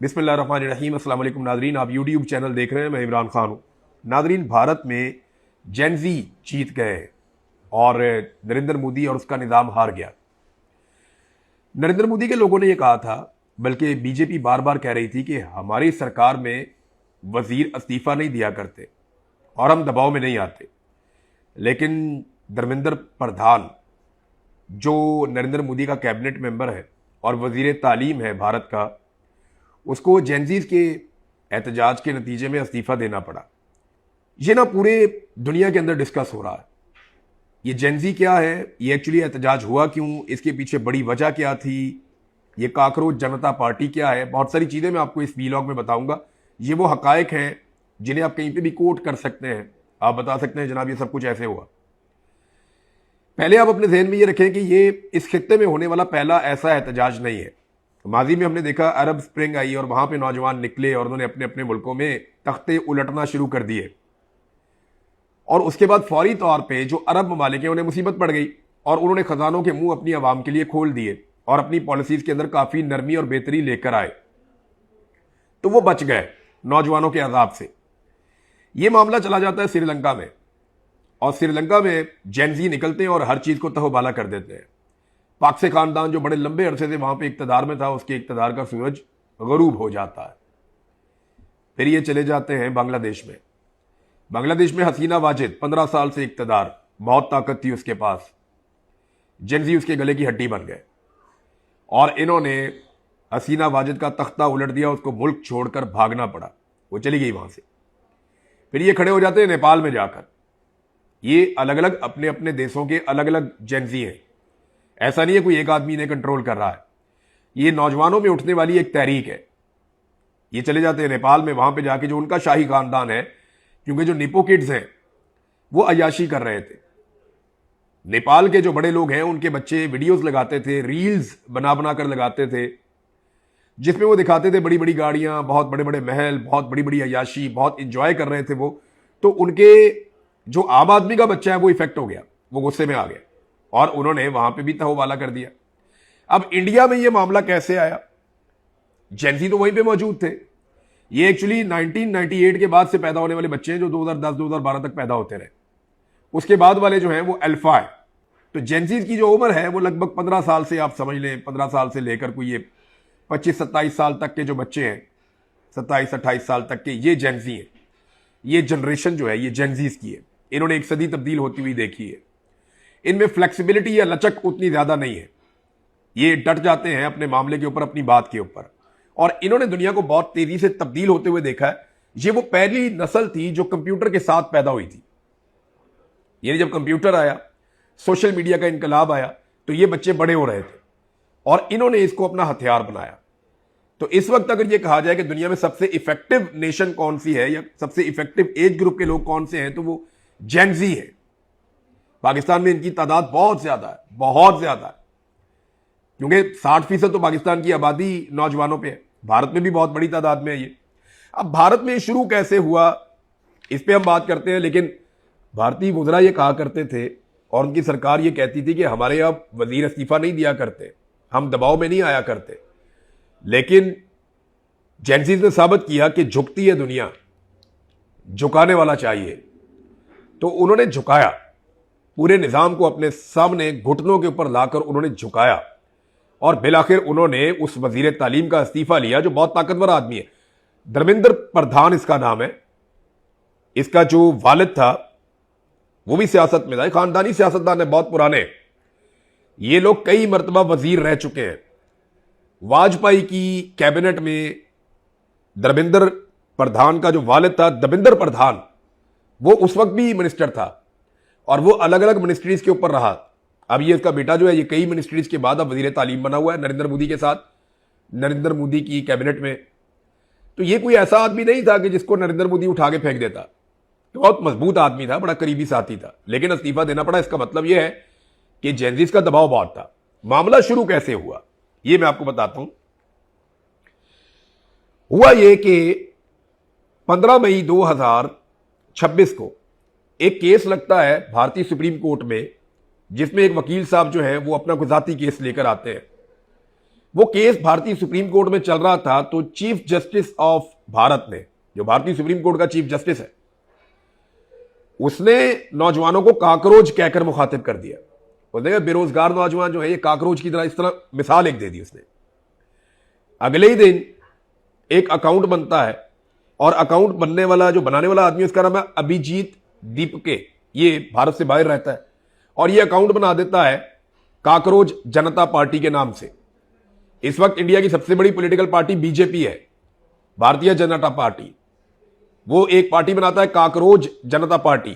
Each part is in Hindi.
बिस्मिल्लाहिर्रहमानिर्रहीम। अस्सलाम वालेकुम नादरीन, आप यूट्यूब चैनल देख रहे हैं। मैं इमरान खान हूँ। नादरीन, भारत में जेनजी जीत गए और नरेंद्र मोदी और उसका निज़ाम हार गया। नरेंद्र मोदी के लोगों ने यह कहा था, बल्कि बीजेपी बार बार कह रही थी कि हमारी सरकार में वजीर इस्तीफा नहीं दिया करते और हम दबाव में नहीं आते। लेकिन धर्मेंद्र प्रधान, जो नरेंद्र मोदी का कैबिनेट मेंबर है और वजीर तालीम है भारत का, उसको जेनजीज के एहतजाज के नतीजे में इस्तीफा देना पड़ा। ये ना पूरे दुनिया के अंदर डिस्कस हो रहा है। ये जेनजी क्या है, ये एक्चुअली एहतजाज हुआ क्यों, इसके पीछे बड़ी वजह क्या थी, ये काकरोच जनता पार्टी क्या है, बहुत सारी चीज़ें मैं आपको इस वीलॉग में बताऊंगा। ये वो हकायक हैं जिन्हें आप कहीं पे भी कोट कर सकते हैं। आप बता सकते हैं जनाब ये सब कुछ ऐसे हुआ। पहले आप अपने जहन में ये रखें कि ये इस खित्ते में होने वाला पहला ऐसा एहतजाज नहीं है। माजी में हमने देखा अरब स्प्रिंग आई और वहां पे नौजवान निकले और उन्होंने अपने अपने मुल्कों में तख्ते उलटना शुरू कर दिए, और उसके बाद फौरी तौर पे जो अरब ममालिक हैं उन्हें मुसीबत पड़ गई और उन्होंने खजानों के मुंह अपनी आवाम के लिए खोल दिए और अपनी पॉलिसीज के अंदर काफी नरमी और बेहतरी लेकर आए, तो वो बच गए नौजवानों के अजाब से। ये मामला चला जाता है श्रीलंका में, और श्रीलंका में जेनजी निकलते हैं और हर चीज को तहोबाला कर देते हैं। पाक से खानदान जो बड़े लंबे अरसे से वहां पे इक्तदार में था, उसके इक्तदार का सूरज गरूब हो जाता है। फिर ये चले जाते हैं बांग्लादेश में। बांग्लादेश में हसीना वाजिद 15 साल से इक्तदार, बहुत ताकत थी उसके पास। जेनजी उसके गले की हड्डी बन गए और इन्होंने हसीना वाजिद का तख्ता उलट दिया, उसको मुल्क छोड़कर भागना पड़ा, वो चली गई वहां से। फिर ये खड़े हो जाते हैं नेपाल में जाकर। ये अलग अलग अपने अपने देशों के अलग अलग जेनजी हैं। ऐसा नहीं है कोई एक आदमी ने कंट्रोल कर रहा है, ये नौजवानों में उठने वाली एक तहरीक है। ये चले जाते हैं नेपाल में, वहां पे जाके जो उनका शाही खानदान है, क्योंकि जो निपो किड्स हैं वो अयाशी कर रहे थे। नेपाल के जो बड़े लोग हैं उनके बच्चे वीडियोस लगाते थे, रील्स बना बना कर लगाते थे, जिसमें वो दिखाते थे बड़ी बड़ी गाड़ियां, बहुत बड़े बड़े महल, बहुत बड़ी बड़ी अयाशी, बहुत इंजॉय कर रहे थे वो। तो उनके जो आम आदमी का बच्चा है वो इफेक्ट हो गया, वो गुस्से में आ गया और उन्होंने वहां पे भी तहोबाला कर दिया। अब इंडिया में ये मामला कैसे आया? जेनजी तो वहीं पे मौजूद थे। ये एक्चुअली 1998 के बाद से पैदा होने वाले बच्चे हैं जो 2010-2012 तक पैदा होते रहे। उसके बाद वाले जो हैं वो अल्फा है। तो जेनजीज की जो उम्र है वो लगभग 15 साल से, आप समझ लें 15 साल से लेकर कोई ये 25-27 साल तक के जो बच्चे हैं, 27-28 साल तक के, ये जेनजी हैं। ये जनरेशन जो है ये जेनजीज की है। इन्होंने एक सदी तब्दील होती हुई देखी है। इनमें फ्लेक्सिबिलिटी या लचक उतनी ज्यादा नहीं है। ये डट जाते हैं अपने मामले के ऊपर, अपनी बात के ऊपर, और इन्होंने दुनिया को बहुत तेजी से तब्दील होते हुए देखा है। ये वो पहली नस्ल थी जो कंप्यूटर के साथ पैदा हुई थी। यानी जब कंप्यूटर आया, सोशल मीडिया का इनकलाब आया, तो ये बच्चे बड़े हो रहे थे और इन्होंने इसको अपना हथियार बनाया। तो इस वक्त अगर ये कहा जाए कि दुनिया में सबसे इफेक्टिव नेशन कौन सी है या सबसे इफेक्टिव एज ग्रुप के लोग कौन से हैं, तो वो जेनजी है। पाकिस्तान में इनकी तादाद बहुत ज्यादा है, बहुत ज्यादा है, क्योंकि 60% तो पाकिस्तान की आबादी नौजवानों पे है। भारत में भी बहुत बड़ी तादाद में है ये। अब भारत में शुरू कैसे हुआ इस पे हम बात करते हैं, लेकिन भारतीय वुज़रा ये कहा करते थे और उनकी सरकार ये कहती थी कि हमारे यहाँ वजीर इस्तीफा नहीं दिया करते, हम दबाव में नहीं आया करते। लेकिन जेनजीज ने साबित किया कि झुकती है दुनिया, झुकाने वाला चाहिए। तो उन्होंने झुकाया, पूरे निजाम को अपने सामने घुटनों के ऊपर लाकर उन्होंने झुकाया और बिलाखिर उन्होंने उस वजीर तालीम का इस्तीफा लिया जो बहुत ताकतवर आदमी है। धर्मेंद्र प्रधान इसका नाम है। इसका जो वालिद था वो भी सियासत में था, खानदानी सियासतदान है, बहुत पुराने। ये लोग कई मरतबा वजीर रह चुके हैं। वाजपेयी की कैबिनेट में धर्मेंद्र प्रधान का जो वालिद था, दबिंदर प्रधान, वो उस वक्त भी मिनिस्टर था और वो अलग अलग मिनिस्ट्रीज के ऊपर रहा। अब ये इसका बेटा जो है ये कई मिनिस्ट्रीज के बाद अब वजीर तालीम बना हुआ है नरेंद्र मोदी के साथ, नरेंद्र मोदी की कैबिनेट में। तो ये कोई ऐसा आदमी नहीं था कि जिसको नरेंद्र मोदी उठा के फेंक देता। बहुत मजबूत आदमी था, बड़ा करीबी साथी था, लेकिन इस्तीफा देना पड़ा। इसका मतलब यह है कि जेनजीज का दबाव बहुत था। मामला शुरू कैसे हुआ ये मैं आपको बताता हूं। हुआ यह कि 15 मई 2026 को एक केस लगता है भारतीय सुप्रीम कोर्ट में, जिसमें एक वकील साहब जो है वो अपना गुजाती केस लेकर आते हैं वो केस भारतीय सुप्रीम कोर्ट में चल रहा था, तो चीफ जस्टिस ऑफ भारत ने, जो भारतीय सुप्रीम कोर्ट का चीफ जस्टिस है, उसने नौजवानों को काकरोच कहकर मुखातिब कर दिया। उसने कहा बेरोजगार नौजवान जो है ये काकरोच की तरह, इस तरह मिसाल एक दे दी उसने। अगले ही दिन एक अकाउंट बनता है और अकाउंट बनने वाला, जो बनाने वाला आदमी, उसका नाम है अभिजीत दीपके, ये भारत से बाहर रहता है, और ये अकाउंट बना देता है काकरोच जनता पार्टी के नाम से। इस वक्त इंडिया की सबसे बड़ी पॉलिटिकल पार्टी बीजेपी है, भारतीय जनता पार्टी। वो एक पार्टी बनाता है काकरोच जनता पार्टी,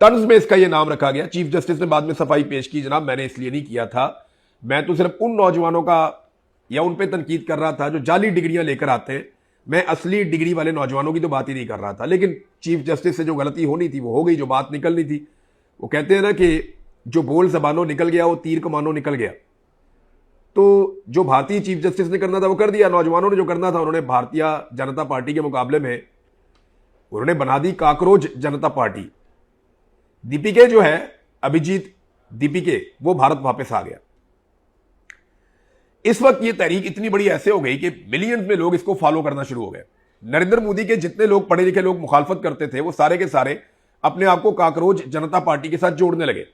तंज में इसका ये नाम रखा गया। चीफ जस्टिस ने बाद में सफाई पेश की, जनाब मैंने इसलिए नहीं किया था, मैं तो सिर्फ उन नौजवानों का या उन पे तनकीद कर रहा था जो जाली डिग्रियां लेकर आते हैं, मैं असली डिग्री वाले नौजवानों की तो बात ही नहीं कर रहा था। लेकिन चीफ जस्टिस से जो गलती होनी थी वो हो गई, जो बात निकलनी थी। वो कहते हैं ना कि जो बोल जबानों निकल गया वो तीर कमानों निकल गया। तो जो भारतीय चीफ जस्टिस ने करना था वो कर दिया, नौजवानों ने जो करना था उन्होंने भारतीय जनता पार्टी के मुकाबले में उन्होंने बना दी काकरोच जनता पार्टी। दीपिके जो है, अभिजीत दीपिके, वो भारत वापस आ गया। इस वक्त ये तहरीक इतनी बड़ी ऐसे हो गई कि मिलियंस में लोग इसको फॉलो करना शुरू हो गए। नरेंद्र मोदी के जितने लोग पढ़े लिखे लोग मुखालफत करते थे वो सारे के सारे अपने आप को काकरोच जनता पार्टी के साथ जोड़ने लगे।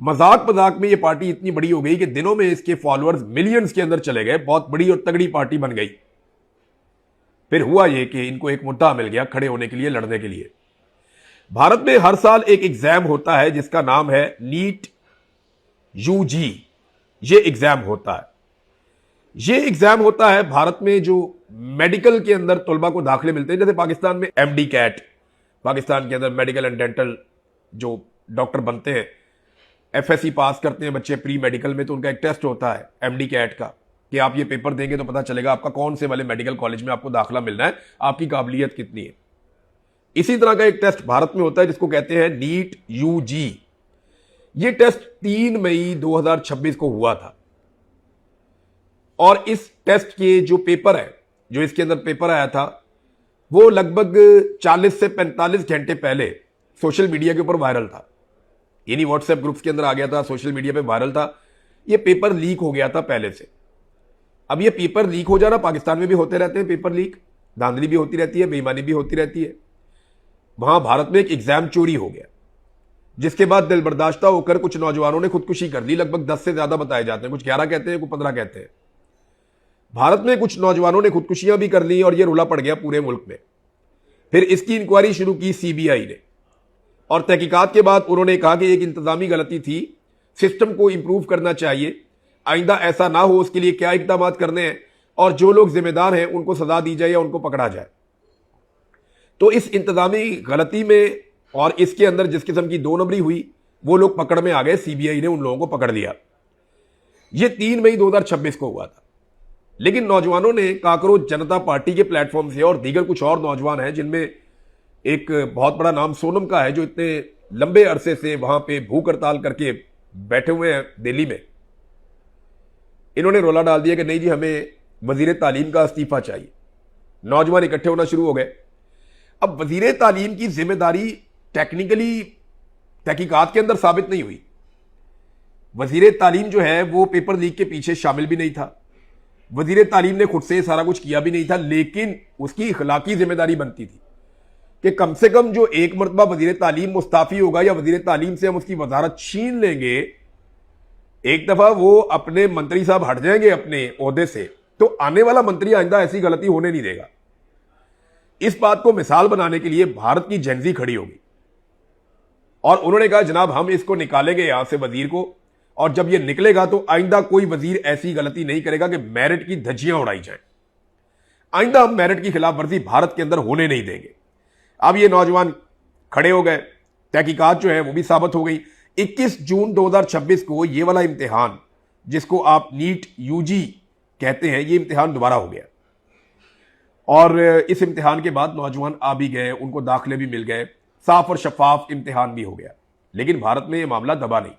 मजाक मजाक में ये पार्टी इतनी बड़ी हो गई कि दिनों में इसके फॉलोअर्स मिलियंस के अंदर चले गए, बहुत बड़ी और तगड़ी पार्टी बन गई। फिर हुआ ये कि इनको एक मुद्दा मिल गया खड़े होने के लिए, लड़ने के लिए। भारत में हर साल एक एग्जाम होता है जिसका नाम है नीट यूजी। ये एग्जाम होता है, ये एग्जाम होता है भारत में जो मेडिकल के अंदर तलबा को दाखिले मिलते हैं। जैसे पाकिस्तान में एमडी कैट, पाकिस्तान के अंदर मेडिकल एंड डेंटल जो डॉक्टर बनते हैं, एफएससी पास करते हैं बच्चे प्री मेडिकल में, तो उनका एक टेस्ट होता है एमडी कैट का कि आप ये पेपर देंगे तो पता चलेगा आपका कौन से वाले मेडिकल कॉलेज में आपको दाखिला मिलना है, आपकी काबिलियत कितनी है। इसी तरह का एक टेस्ट भारत में होता है जिसको कहते हैं नीट यूजी। ये टेस्ट 3 मई 2026 को हुआ था, और इस टेस्ट के जो पेपर है, जो इसके अंदर पेपर आया था, वो लगभग 40 से 45 घंटे पहले सोशल मीडिया के ऊपर वायरल था। यानी व्हाट्सएप ग्रुप्स के अंदर आ गया था, सोशल मीडिया पे वायरल था। ये पेपर लीक हो गया था पहले से। अब ये पेपर लीक हो जाना, पाकिस्तान में भी होते रहते हैं पेपर लीक, धांधली भी होती रहती है, बेईमानी भी होती रहती है। वहां भारत में एक एग्जाम चोरी हो गया, जिसके बाद दिल बर्दाश्ता होकर कुछ नौजवानों ने खुदकुशी कर ली। लगभग 10 से ज्यादा बताए जाते हैं, कुछ 11 कहते हैं, कुछ 15 कहते हैं। भारत में कुछ नौजवानों ने खुदकुशियां भी कर ली और यह रुला पड़ गया पूरे मुल्क में। फिर इसकी इंक्वायरी शुरू की सीबीआई ने, और तहकीकात के बाद उन्होंने कहा कि एक इंतजामी गलती थी, सिस्टम को इंप्रूव करना चाहिए, आइंदा ऐसा ना हो उसके लिए क्या इकदाम करने हैं, और जो लोग जिम्मेदार हैं उनको सजा दी जाए या उनको पकड़ा जाए। तो इस इंतजामी गलती में और इसके अंदर जिस किस्म की 2 नंबरी हुई, वो लोग पकड़ में आ गए, सीबीआई ने उन लोगों को पकड़ लिया। यह 3 मई 2026 को हुआ था। लेकिन नौजवानों ने काकरोच जनता पार्टी के प्लेटफॉर्म से, और दीगर कुछ और नौजवान हैं जिनमें एक बहुत बड़ा नाम सोनम का है, जो इतने लंबे अरसे से वहां पे भूख हड़ताल करके बैठे हुए हैं दिल्ली में, इन्होंने रोला डाल दिया कि नहीं जी, हमें वजीर तालीम का इस्तीफा चाहिए। नौजवान इकट्ठे होना शुरू हो गए। अब वजीर तालीम की जिम्मेदारी टेक्निकली तहकीकात के अंदर साबित नहीं हुई। वजीर तालीम जो है वो पेपर लीक के पीछे शामिल भी नहीं था, वजीर तालीम ने खुद से सारा कुछ किया भी नहीं था, लेकिन उसकी इखलाकी जिम्मेदारी बनती थी कि कम से कम जो एक मरतबा वजीर तालीम मुस्ताफी होगा या वजीर तालीम से हम उसकी वजारत छीन लेंगे, एक दफा वो अपने मंत्री साहब हट जाएंगे अपने ओहदे से, तो आने वाला मंत्री आइंदा ऐसी गलती होने नहीं देगा। इस बात को मिसाल बनाने के लिए भारत की जेनजी खड़ी होगी और उन्होंने कहा जनाब हम इसको निकालेंगे यहां से वजीर को, और जब ये निकलेगा तो आइंदा कोई वजीर ऐसी गलती नहीं करेगा कि मेरिट की धज्जियां उड़ाई जाए। आइंदा हम मेरिट की खिलाफ वर्जी भारत के अंदर होने नहीं देंगे। अब ये नौजवान खड़े हो गए, तहकीकात जो है वो भी साबित हो गई। 21 जून 2026 को ये वाला इम्तिहान जिसको आप नीट यूजी कहते हैं, ये इम्तिहान दोबारा हो गया, और इस इम्तिहान के बाद नौजवान आ भी गए, उनको दाखिले भी मिल गए, साफ और शफाफ इम्तिहान भी हो गया। लेकिन भारत में ये मामला दबा नहीं।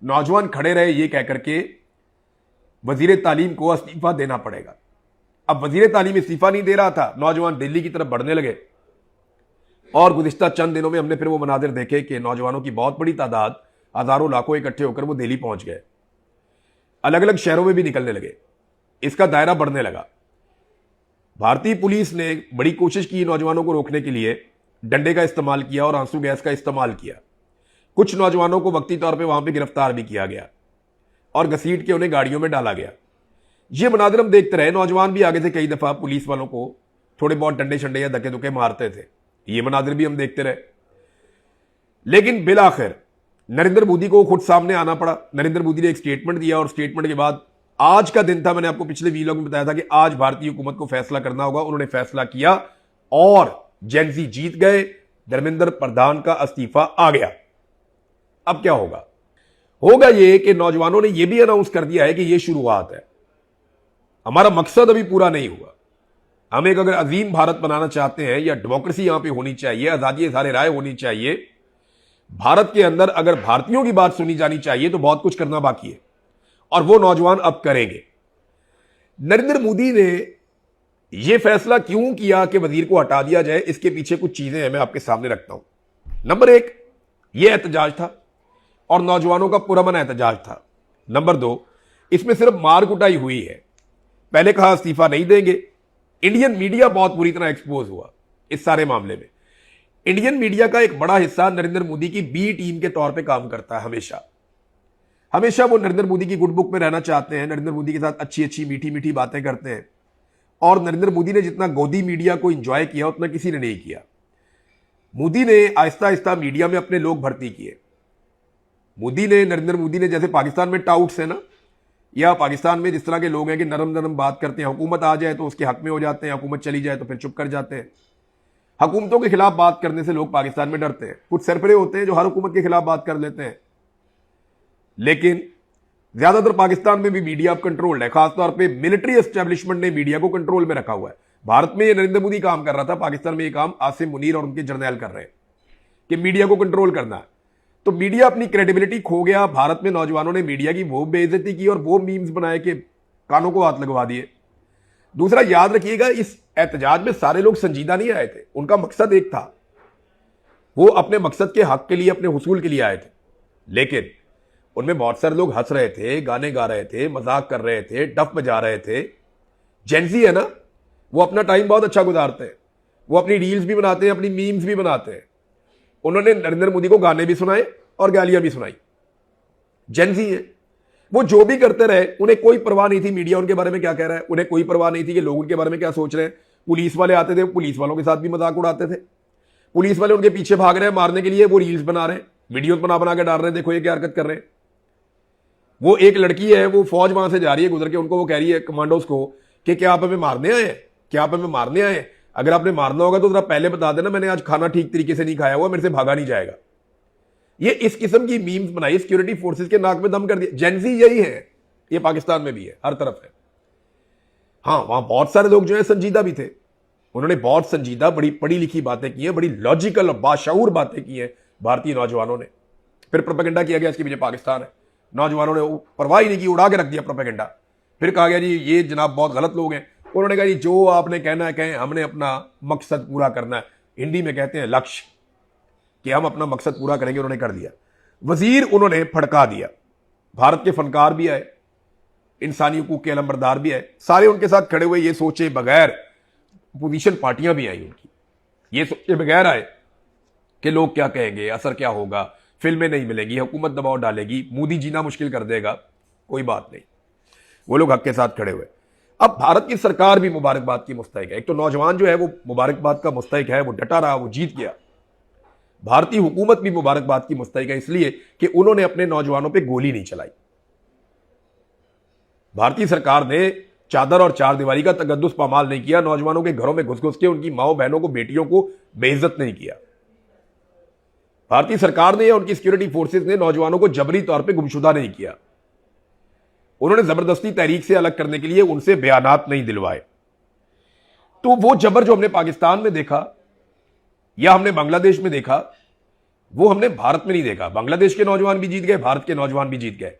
नौजवान खड़े रहे ये कहकर के वजीर तालीम को इस्तीफा देना पड़ेगा। अब वजीर तालीम इस्तीफा नहीं दे रहा था, नौजवान दिल्ली की तरफ बढ़ने लगे, और गुज़िश्ता चंद दिनों में हमने फिर वो मनाजिर देखे कि नौजवानों की बहुत बड़ी तादाद, हजारों लाखों इकट्ठे होकर वो दिल्ली पहुंच गए। अलग अलग शहरों में भी निकलने लगे, इसका दायरा बढ़ने लगा। भारतीय पुलिस ने बड़ी कोशिश की नौजवानों को रोकने के लिए, डंडे का इस्तेमाल किया और आंसू गैस का इस्तेमाल किया। कुछ नौजवानों को वक्ती तौर पे वहां पे गिरफ्तार भी किया गया और घसीट के उन्हें गाड़ियों में डाला गया। ये मनाजिर हम देखते रहे। नौजवान भी आगे से कई दफा पुलिस वालों को थोड़े बहुत डंडे शंडे या धक्के धुक्के मारते थे, ये मनाजिर भी हम देखते रहे। लेकिन बिलाखिर नरेंद्र मोदी को खुद सामने आना पड़ा। नरेंद्र मोदी ने एक स्टेटमेंट दिया और स्टेटमेंट के बाद आज का दिन था, मैंने आपको पिछले वीलॉग में बताया था कि आज भारतीय हुकूमत को फैसला करना होगा। उन्होंने फैसला किया और जेनजी जीत गए, धर्मेंद्र प्रधान का इस्तीफा आ गया। अब क्या होगा? होगा ये कि नौजवानों ने यह भी अनाउंस कर दिया है कि यह शुरुआत है, हमारा मकसद अभी पूरा नहीं हुआ। हम एक अगर अजीम भारत बनाना चाहते हैं या डेमोक्रेसी यहां पे होनी चाहिए, आजादी इज़हार राय होनी चाहिए, भारत के अंदर अगर भारतीयों की बात सुनी जानी चाहिए तो बहुत कुछ करना बाकी है और वो नौजवान अब करेंगे। नरेंद्र मोदी ने यह फैसला क्यों किया कि वजीर को हटा दिया जाए, इसके पीछे कुछ चीजें हैं, मैं आपके सामने रखता हूं। नंबर एक, यह एहतजाज था और नौजवानों का पुरअमन एहतजाज था। नंबर दो, इसमें सिर्फ मार कुटाई हुई है। पहले कहा इस्तीफा नहीं देंगे। इंडियन मीडिया बहुत बुरी तरह एक्सपोज हुआ इस सारे मामले में। इंडियन मीडिया का एक बड़ा हिस्सा नरेंद्र मोदी की बी टीम के तौर पे काम करता है। हमेशा हमेशा वो नरेंद्र मोदी की गुड बुक में रहना चाहते हैं, नरेंद्र मोदी के साथ अच्छी अच्छी मीठी मीठी बातें करते हैं। और नरेंद्र मोदी ने जितना गोदी मीडिया को एंजॉय किया उतना किसी ने नहीं किया। मोदी ने आहिस्ता आहिस्ता मीडिया में अपने लोग भर्ती किए। नरेंद्र मोदी ने जैसे पाकिस्तान में टाउट्स है ना, या पाकिस्तान में जिस तरह के लोग हैं कि नरम नरम बात करते हैं, हुकूमत आ जाए तो उसके हक में हो जाते हैं, हुकूमत चली जाए तो फिर चुप कर जाते हैं। हुकूमतों के खिलाफ बात करने से लोग पाकिस्तान में डरते हैं। कुछ सरपरे होते हैं जो हर हुकूमत के खिलाफ बात कर लेते हैं, लेकिन ज्यादातर पाकिस्तान में भी मीडिया अब कंट्रोल्ड है। खासतौर पे मिलिट्री एस्टेब्लिशमेंट ने मीडिया को कंट्रोल में रखा हुआ है। भारत में ये नरेंद्र मोदी काम कर रहा था, पाकिस्तान में ये काम आसिम मुनीर और उनके जर्नैल कर रहे हैं कि मीडिया को कंट्रोल करना है। तो मीडिया अपनी क्रेडिबिलिटी खो गया। भारत में नौजवानों ने मीडिया की वो बेइज्जती की और वो मीम्स बनाए कि कानों को हाथ लगवा दिए। दूसरा, याद रखिएगा, इस एहतजाज में सारे लोग संजीदा नहीं आए थे। उनका मकसद एक था, वो अपने मकसद के हक के लिए, अपने हुसूल के लिए आए थे। लेकिन उनमें बहुत सारे लोग हंस रहे थे, गाने गा रहे थे, मजाक कर रहे थे, डफ बजा रहे थे। जेंजी है ना, वो अपना टाइम बहुत अच्छा गुजारते हैं। वो अपनी रील्स भी बनाते हैं, अपनी मीम्स भी बनाते हैं। उन्होंने नरेंद्र मोदी को गाने भी सुनाए और गालियां भी सुनाई। जेंजी है, वो जो भी करते रहे, उन्हें कोई परवाह नहीं थी मीडिया उनके बारे में क्या कह रहा है। उन्हें कोई परवाह नहीं थी कि लोग उनके बारे में क्या सोच रहे हैं। पुलिस वाले आते थे, पुलिस वालों के साथ भी मजाक उड़ाते थे। पुलिस वाले उनके पीछे भाग रहे हैं मारने के लिए, वो रील्स बना रहे हैं, वीडियो बना बना के डाल रहे हैं, देखो ये क्या हरकत कर रहे हैं। वो एक लड़की है, वो फौज वहां से जा रही है गुजर के, उनको वो कह रही है कमांडोज को कि क्या आप हमें मारने आए हैं, क्या आप हमें मारने आए हैं? अगर आपने मारना होगा तो जरा पहले बता देना, मैंने आज खाना ठीक तरीके से नहीं खाया हुआ, मेरे से भागा नहीं जाएगा। ये इस किस्म की मीम्स बनाई, सिक्योरिटी फोर्सेस के नाक में दम कर दिया। जेंजी यही है, ये पाकिस्तान में भी है, हर तरफ है। हाँ, वहां बहुत सारे लोग जो है संजीदा भी थे। उन्होंने बहुत संजीदा, बड़ी पढ़ी लिखी बातें की हैं, बड़ी लॉजिकल और बाशऊर बातें की हैं भारतीय नौजवानों ने। फिर प्रोपेगेंडा किया गया इसके पीछे पाकिस्तान है। नौजवानों ने परवाह ही नहीं की, उड़ा के रख दिया प्रोपेगेंडा। फिर कहा गया जी ये जनाब बहुत गलत लोग हैं। उन्होंने कहा जी जो आपने कहना है कहें, हमने अपना मकसद पूरा करना है। हिंदी में कहते हैं लक्ष्य, कि हम अपना मकसद पूरा करेंगे। उन्होंने कर दिया। वजीर उन्होंने फड़का दिया। भारत के फनकार भी आए, इंसानी हुकूक के अलमबरदार भी आए, सारे उनके साथ खड़े हुए, ये सोचे बगैर। अपोजिशन पार्टियां भी आई उनकी, ये सोचे बगैर आए कि लोग क्या कहेंगे, असर क्या होगा, फिल्में नहीं मिलेंगी, हुकूमत दबाव डालेगी, मोदी जीना मुश्किल कर देगा। कोई बात नहीं, वो लोग हक के साथ खड़े हुए। अब भारत की सरकार भी मुबारकबाद की मुस्तहिक है। एक तो नौजवान जो है वो मुबारकबाद का मुस्तहिक है, वो डटा रहा, वो जीत गया। भारतीय हुकूमत भी मुबारकबाद की मुस्तहिक है, इसलिए कि उन्होंने अपने नौजवानों पे गोली नहीं चलाई। भारतीय सरकार ने चादर और चार दीवारी का तकद्दुस पामाल नहीं किया। नौजवानों के घरों में घुस घुस के उनकी माओ बहनों को, बेटियों को बेइज्जत नहीं किया। भारतीय सरकार ने या उनकी सिक्योरिटी फोर्सेस ने नौजवानों को जबरी तौर पे गुमशुदा नहीं किया। उन्होंने जबरदस्ती तहरीक से अलग करने के लिए उनसे बयानात नहीं दिलवाए। तो वो जबर जो हमने पाकिस्तान में देखा या हमने बांग्लादेश में देखा, वो हमने भारत में नहीं देखा। बांग्लादेश के नौजवान भी जीत गए, भारत के नौजवान भी जीत गए।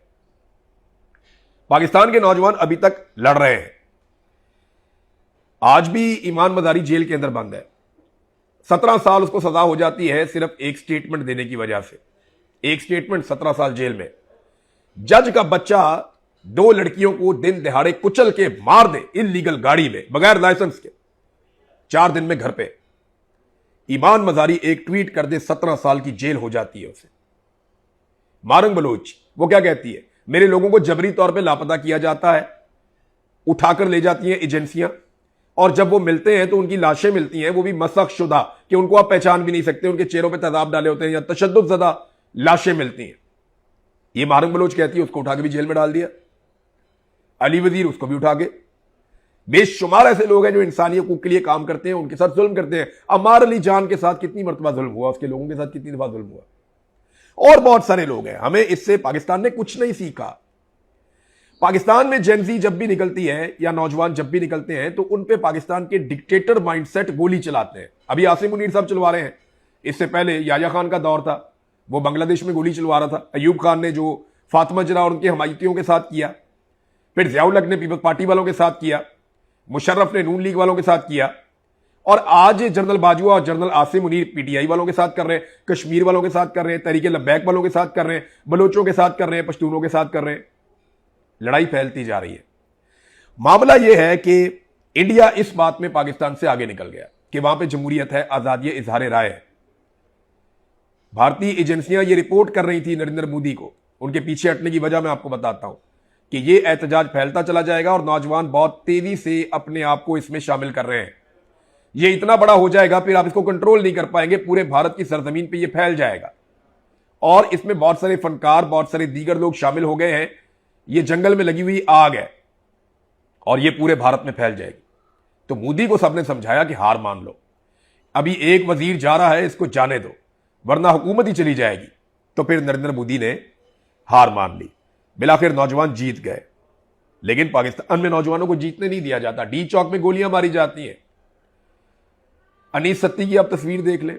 पाकिस्तान के नौजवान अभी तक लड़ रहे हैं। आज भी ईमान मजारी जेल के अंदर बंद है। 17 साल उसको सजा हो जाती है सिर्फ एक स्टेटमेंट देने की वजह से। एक स्टेटमेंट, 17 साल जेल में। जज का बच्चा 2 लड़कियों को दिन दिहाड़े कुचल के मार दे इल्लीगल गाड़ी में बगैर लाइसेंस के, 4 दिन में घर पे। ईमान मजारी एक ट्वीट कर दे, 17 साल की जेल हो जाती है उसे। मारंग बलोच वो क्या कहती है, मेरे लोगों को जबरी तौर पे लापता किया जाता है, उठाकर ले जाती हैं एजेंसियां, और जब वो मिलते हैं तो उनकी लाशें मिलती हैं, वो भी मसख शुदा कि उनको आप पहचान भी नहीं सकते, उनके चेहरों पे तेजाब डाले होते हैं, या तशद्दुद ज़दा लाशें मिलती हैं। ये मारंग बलोच कहती है, उसको उठा के भी जेल में डाल दिया। अली वजीर उसको भी उठा के। बेशुमार ऐसे लोग हैं जो इंसानी हकूक के लिए काम करते हैं, उनके साथ जुल्म करते हैं। अम्मार अली जान के साथ कितनी मरतबा जुल्म हुआ, उसके लोगों के साथ कितनी दफा जुल्म हुआ, और बहुत सारे लोग हैं। हमें इससे पाकिस्तान ने कुछ नहीं सीखा। पाकिस्तान में जेनजी जब भी निकलती है या नौजवान जब भी निकलते हैं तो उन पे पाकिस्तान के डिक्टेटर माइंडसेट गोली चलाते हैं। अभी आसिम मुनीर साहब चलवा रहे हैं, इससे पहले याया खान का दौर था, वो बांग्लादेश में गोली चलवा रहा था। अयूब खान ने जो फातिमा जरा और उनके हमायतियों के साथ किया, फिर ज़ियाउल हक ने पीपल्स पार्टी वालों के साथ किया, मुशर्रफ ने नून लीग वालों के साथ किया, और आज जनरल बाजवा और जनरल आसिम मुनीर पीटीआई वालों के साथ कर रहे हैं, कश्मीर वालों के साथ कर रहे हैं, तहरीक लब्बैक वालों के साथ कर रहे हैं, बलोचों के साथ कर रहे हैं, पश्तूनों के साथ कर रहे हैं। लड़ाई फैलती जा रही है। मामला यह है कि इंडिया इस बात में पाकिस्तान से आगे निकल गया कि वहां पे जमहूरियत है, आजादी इजहार राय है। भारतीय एजेंसियां ये रिपोर्ट कर रही थी नरेंद्र मोदी को, उनके पीछे हटने की वजह मैं आपको बताता हूं कि ये एहतजाज फैलता चला जाएगा और नौजवान बहुत तेजी से अपने आप को इसमें शामिल कर रहे हैं। ये इतना बड़ा हो जाएगा फिर आप इसको कंट्रोल नहीं कर पाएंगे, पूरे भारत की सरजमीन पर यह फैल जाएगा। और इसमें बहुत सारे फनकार, बहुत सारे दीगर लोग शामिल हो गए हैं। ये जंगल में लगी हुई आग है और ये पूरे भारत में फैल जाएगी। तो मोदी को सबने समझाया कि हार मान लो, अभी एक वजीर जा रहा है, इसको जाने दो, वरना हुकूमत ही चली जाएगी। तो फिर नरेंद्र मोदी ने हार मान ली। बिलाखिर नौजवान जीत गए, लेकिन पाकिस्तान में नौजवानों को जीतने नहीं दिया जाता। डी चौक में गोलियां मारी जाती हैं। अनीस सत्ती की आप तस्वीर देख ले,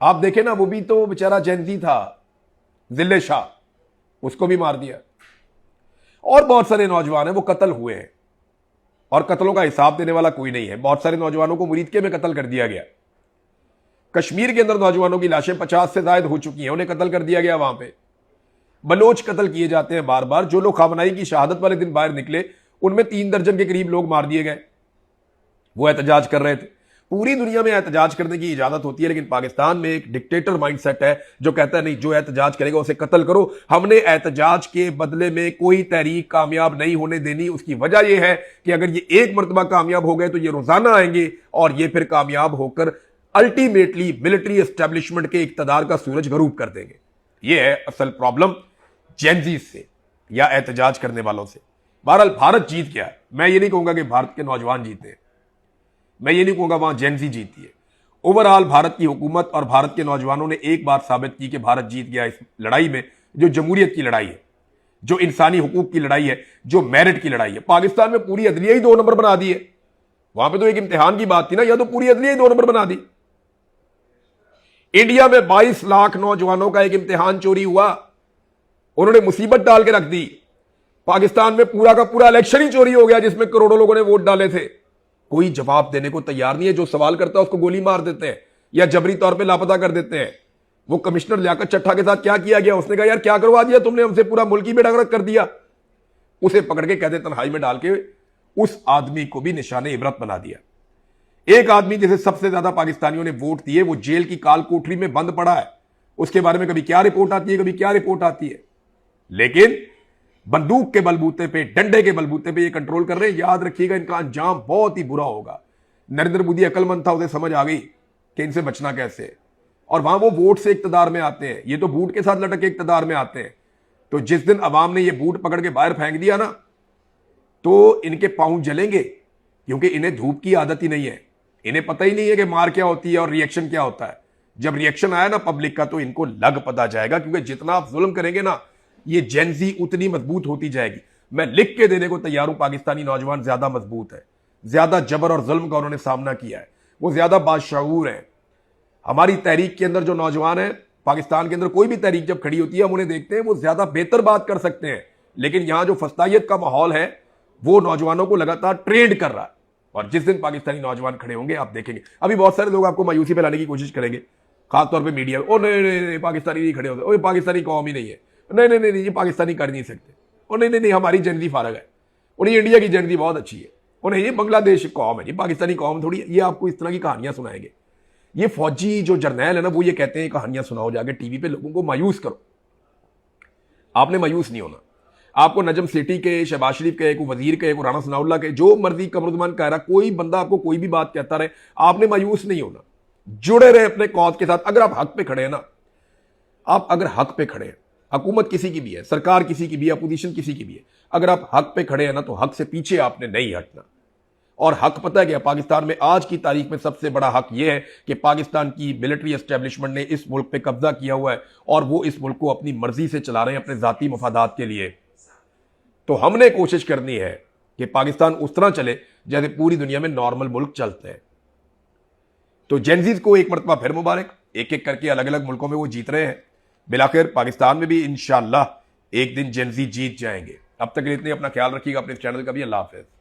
आप देखें ना, वो भी तो बेचारा जेनजी था, जिले शाह, उसको भी मार दिया। और बहुत सारे नौजवान हैं वो कत्ल हुए हैं और कत्लों का हिसाब देने वाला कोई नहीं है। बहुत सारे नौजवानों को मुरीदके में कत्ल कर दिया गया। कश्मीर के अंदर नौजवानों की लाशें 50 से ज्यादा हो चुकी हैं, उन्हें कत्ल कर दिया गया। वहां पे बलोच कत्ल किए जाते हैं बार बार। जो लोग खामनाई की शहादत वाले दिन बाहर निकले, उनमें 3 दर्जन के करीब लोग मार दिए गए। वो एहतजाज कर रहे थे। पूरी दुनिया में एहतजाज करने की इजाजत होती है, लेकिन पाकिस्तान में एक डिक्टेटर माइंडसेट है जो कहता है नहीं, जो एहतजाज करेगा उसे कत्ल करो। हमने एहतजाज के बदले में कोई तहरीक कामयाब नहीं होने देनी। उसकी वजह यह है कि अगर ये एक मरतबा कामयाब हो गए तो ये रोजाना आएंगे और ये फिर कामयाब होकर अल्टीमेटली मिलिट्री एस्टेब्लिशमेंट के इक्तदार का सूरज गरूब कर देंगे। यह है असल प्रॉब्लम जेनजी से या एहतजाज करने वालों से। बहरहाल भारत जीत गया। मैं ये नहीं कहूंगा कि भारत के नौजवान जीते हैं, मैं ये नहीं कहूंगा वहां जेनजी जीती है। ओवरऑल भारत की हुकूमत और भारत के नौजवानों ने एक बात साबित की कि भारत जीत गया इस लड़ाई में, जो जमहूरियत की लड़ाई है, जो इंसानी हुकूक की लड़ाई है, जो मेरिट की लड़ाई है। पाकिस्तान में पूरी अदलिया ही 2 नंबर बना दी है। वहां पे तो एक इम्तिहान की बात थी ना, या तो पूरी अदलिया ही 2 नंबर बना दी। इंडिया में 22 लाख नौजवानों का एक इम्तिहान चोरी हुआ, उन्होंने मुसीबत डाल के रख दी। पाकिस्तान में पूरा का पूरा इलेक्शन ही चोरी हो गया जिसमें करोड़ों लोगों ने वोट डाले थे। कोई जवाब देने को तैयार नहीं है। जो सवाल करता है उसको गोली मार देते हैं या जबरी तौर पे लापता कर देते हैं। वो कमिश्नर लियाकत चट्टा के साथ क्या किया गया, उसने कहा यार क्या करवा दिया तुमने हमसे, पूरा मुल्क ही बेड़ागर्क कर दिया। उसे पकड़ के कहते तन्हाई में डाल के उस आदमी को भी निशाने इबरत बना दिया। एक आदमी जिसे सबसे ज्यादा पाकिस्तानियों ने वोट दिए, वो जेल की काल कोठरी में बंद पड़ा है। उसके बारे में कभी क्या रिपोर्ट आती है, कभी क्या रिपोर्ट आती है, लेकिन बंदूक के बलबूते पे, डंडे के बलबूते पे ये कंट्रोल कर रहे हैं। याद रखिएगा, इनका अंजाम बहुत ही बुरा होगा। नरेंद्र मोदी अकलमंद था, उसे समझ आ गई कि इनसे बचना कैसे है। और वहां वो वोट से इक्तदार में आते हैं, ये तो बूट के साथ लटक के इक्तदार में आते हैं। तो जिस दिन अवाम ने ये बूट पकड़ के बाहर फेंक दिया ना, तो इनके पांव जलेंगे, क्योंकि इन्हें धूप की आदत ही नहीं है। इन्हें पता ही नहीं है कि मार क्या होती है और रिएक्शन क्या होता है। जब रिएक्शन आया ना पब्लिक का, तो इनको लग पता जाएगा, क्योंकि जितना आप जुल्म करेंगे ना, ये जेनजी उतनी मजबूत होती जाएगी। मैं लिख के देने को तैयार हूं, पाकिस्तानी नौजवान ज्यादा मजबूत है, ज्यादा जबर और जुल्म का उन्होंने सामना किया है, वो ज्यादा बाशऊर है। हमारी तहरीक के अंदर जो नौजवान है, पाकिस्तान के अंदर कोई भी तहरीक जब खड़ी होती है, हम उन्हें देखते हैं वो ज्यादा बेहतर बात कर सकते हैं, लेकिन यहां जो फस्तायत का माहौल है वो नौजवानों को लगातार ट्रेंड कर रहा है। और जिस दिन पाकिस्तानी नौजवान खड़े होंगे, आप देखेंगे अभी बहुत सारे लोग आपको मायूसी पे लाने की कोशिश करेंगे, खासतौर पर मीडिया। ओ नहीं नहीं नहीं, पाकिस्तानी नहीं खड़े होते, पाकिस्तानी कौम ही नहीं है, नहीं नहीं नहीं, ये पाकिस्तानी कर नहीं सकते। और नहीं नहीं नहीं हमारी जेनजी फारग है, और ये इंडिया की जेनजी बहुत अच्छी है, और ये बांग्लादेश कौम है, ये पाकिस्तानी कौम थोड़ी है। ये आपको इस तरह की कहानियां सुनाएंगे। ये फौजी जो जर्नैल है ना, वो ये कहते हैं कहानियां सुनाओ जाके टीवी पे, लोगों को मायूस करो। आपने मायूस नहीं होना। आपको नजम सेठी के, शहबाज शरीफ के, को वजीर के, को राणा सनाउल्लाह के, जो मर्जी कमरुद्दीन कह रहा, कोई बंदा आपको कोई भी बात कहता रहे, आपने मायूस नहीं होना। जुड़े रहे अपने कौद के साथ। अगर आप हक पे खड़े हैं ना, आप अगर हक पे खड़े हैं, हुकूमत किसी की भी है, सरकार किसी की भी है, अपोजिशन किसी की भी है, अगर आप हक पे खड़े हैं ना, तो हक से पीछे आपने नहीं हटना। और हक पता है क्या, पाकिस्तान में आज की तारीख में सबसे बड़ा हक यह है कि पाकिस्तान की मिलिट्री एस्टेब्लिशमेंट ने इस मुल्क पे कब्जा किया हुआ है, और वो इस मुल्क को अपनी मर्जी से चला रहे हैं, अपने जाती मफादात के लिए। तो हमने कोशिश करनी है कि पाकिस्तान उस तरह चले जैसे पूरी दुनिया में नॉर्मल मुल्क चलते हैं। तो जेनजीज को एक मरतबा फिर मुबारक, एक एक करके अलग अलग मुल्कों में वो जीत रहे हैं। बिलाखिर पाकिस्तान में भी इंशाअल्लाह एक दिन जेनजी जीत जाएंगे। अब तक इतने अपना ख्याल रखिएगा, अपने चैनल का भी। अल्लाह हाफिज़।